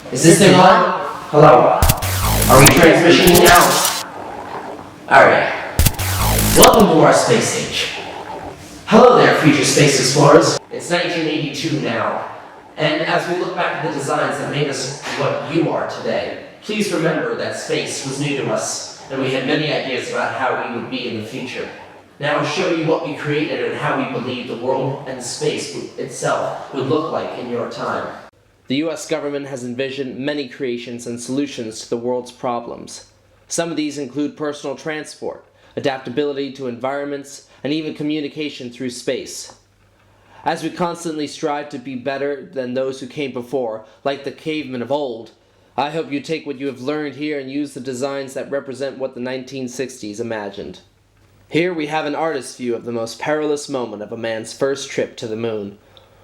Is this thing on? Hello? Are we transmitting now? Alright. Welcome to our space age. Hello there, future space explorers. It's 1982 now, and as we look back at the designs that made us what you are today, please remember that space was new to us, and we had many ideas about how we would be in the future. Now I'll show you what we created and how we believe the world and space itself would look like in your time. The US government has envisioned many creations and solutions to the world's problems. Some of these include personal transport, adaptability to environments, and even communication through space. As we constantly strive to be better than those who came before, like the cavemen of old, I hope you take what you have learned here and use the designs that represent what the 1960s imagined. Here we have an artist's view of the most perilous moment of a man's first trip to the moon.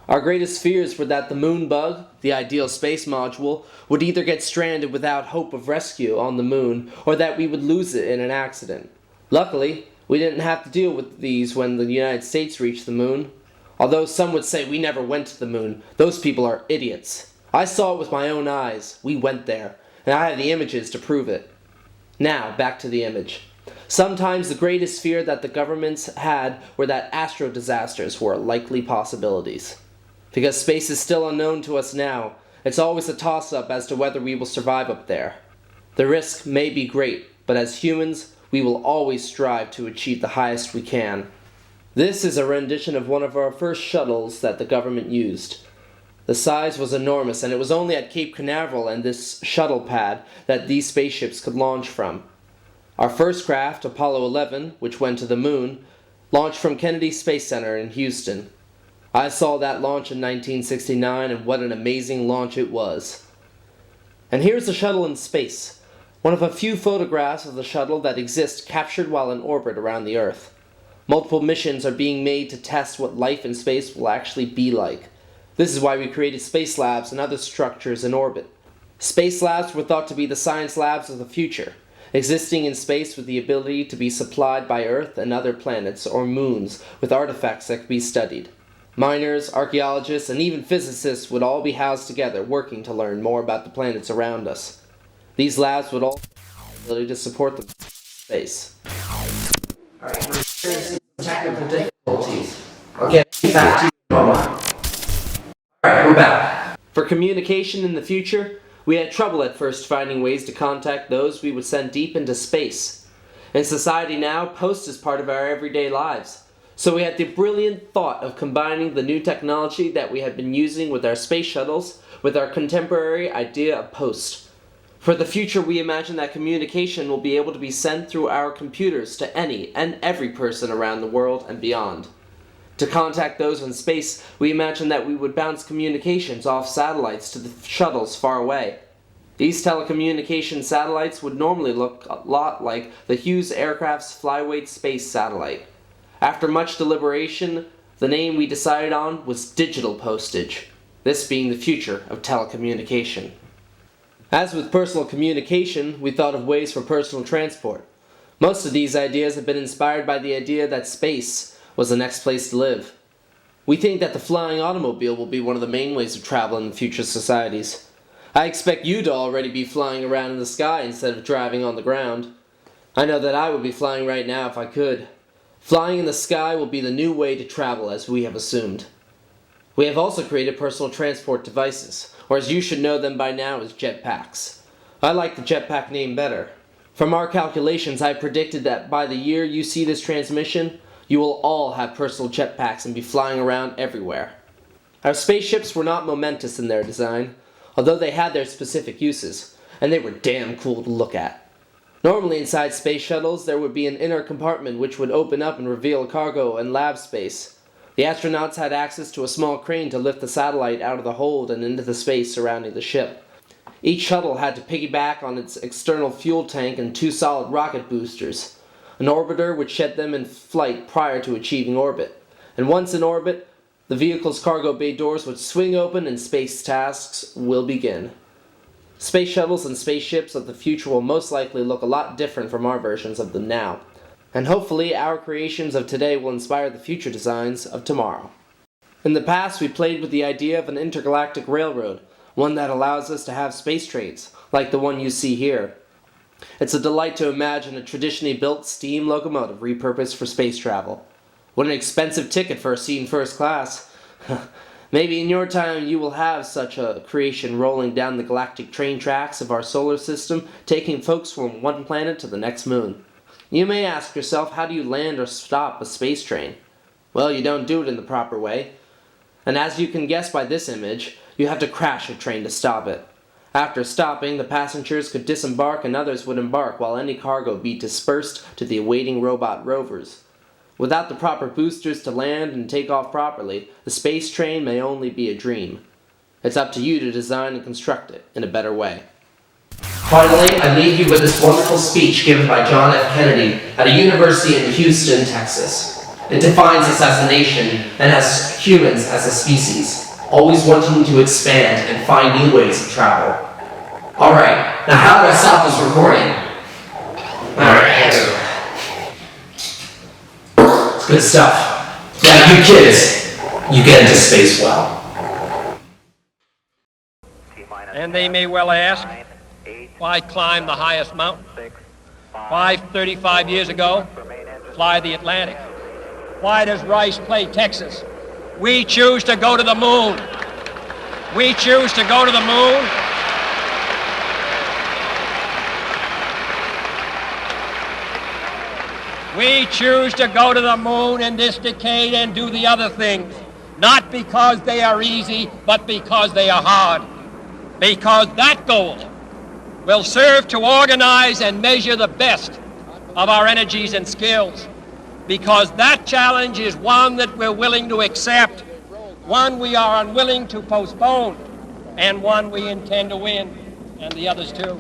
Our greatest fears were that the moon bug, the ideal space module, would either get stranded without hope of rescue on the moon, or that we would lose it in an accident. Luckily, we didn't have to deal with these when the United States reached the moon. Although some would say we never went to the moon, those people are idiots. I saw it with my own eyes. We went there, and I have the images to prove it. Now, back to the image. Sometimes the greatest fear that the governments had were that astro disasters were likely possibilities. Because space is still unknown to us now, it's always a toss-up as to whether we will survive up there. The risk may be great, but as humans, we will always strive to achieve the highest we can. This is a rendition of one of our first shuttles that the government used. The size was enormous, and it was only at Cape Canaveral and this shuttle pad that these spaceships could launch from. Our first craft, Apollo 11, which went to the moon, launched from Kennedy Space Center in Houston. I saw that launch in 1969, and what an amazing launch it was. And here's the shuttle in space, one of a few photographs of the shuttle that exist captured while in orbit around the Earth. Multiple missions are being made to test what life in space will actually be like. This is why we created space labs and other structures in orbit. Space labs were thought to be the science labs of the future, existing in space with the ability to be supplied by Earth and other planets or moons with artifacts that could be studied. Miners, archaeologists, and even physicists would all be housed together, working to learn more about the planets around us. These labs would all have the ability to support them in space. Alright, we're experiencing technical difficulties. I'll get back to you in a moment. Alright, we're back. For communication in the future, we had trouble at first finding ways to contact those we would send deep into space. In society now, post is part of our everyday lives. So we had the brilliant thought of combining the new technology that we had been using with our space shuttles with our contemporary idea of post. For the future, we imagine that communication will be able to be sent through our computers to any and every person around the world and beyond. To contact those in space, we imagine that we would bounce communications off satellites to the shuttles far away. These telecommunication satellites would normally look a lot like the Hughes Aircraft's Flyweight Space Satellite. After much deliberation, the name we decided on was digital postage, this being the future of telecommunication. As with personal communication, we thought of ways for personal transport. Most of these ideas have been inspired by the idea that space was the next place to live. We think that the flying automobile will be one of the main ways of travel in future societies. I expect you to already be flying around in the sky instead of driving on the ground. I know that I would be flying right now if I could. Flying in the sky will be the new way to travel, as we have assumed. We have also created personal transport devices, or as you should know them by now as jetpacks. I like the jetpack name better. From our calculations, I predicted that by the year you see this transmission, you will all have personal jetpacks and be flying around everywhere. Our spaceships were not momentous in their design, although they had their specific uses, and they were damn cool to look at. Normally inside space shuttles, there would be an inner compartment which would open up and reveal cargo and lab space. The astronauts had access to a small crane to lift the satellite out of the hold and into the space surrounding the ship. Each shuttle had to piggyback on its external fuel tank and 2 solid rocket boosters. An orbiter would shed them in flight prior to achieving orbit. And once in orbit, the vehicle's cargo bay doors would swing open and space tasks will begin. Space shuttles and spaceships of the future will most likely look a lot different from our versions of them now. And hopefully our creations of today will inspire the future designs of tomorrow. In the past, we played with the idea of an intergalactic railroad, one that allows us to have space trains, like the one you see here. It's a delight to imagine a traditionally built steam locomotive repurposed for space travel. What an expensive ticket for a seat in first class. Maybe in your time you will have such a creation rolling down the galactic train tracks of our solar system, taking folks from one planet to the next moon. You may ask yourself, how do you land or stop a space train? Well, you don't do it in the proper way. And as you can guess by this image, you have to crash a train to stop it. After stopping, the passengers could disembark and others would embark while any cargo be dispersed to the awaiting robot rovers. Without the proper boosters to land and take off properly, the space train may only be a dream. It's up to you to design and construct it in a better way. Finally, I leave you with this wonderful speech given by John F. Kennedy at a university in Houston, Texas. It defines us as a nation and as humans as a species, always wanting to expand and find new ways of travel. Alright, now how do I stop this recording? Alright. It's good stuff. Now you kids, you get into space well. And they may well ask, why climb the highest mountain? Why 35 years ago fly the Atlantic? Why does Rice play Texas? We choose to go to the moon. We choose to go to the moon. We choose to go to the moon in this decade and do the other things, not because they are easy, but because they are hard. Because that goal will serve to organize and measure the best of our energies and skills. Because that challenge is one that we're willing to accept, one we are unwilling to postpone, and one we intend to win, and the others too.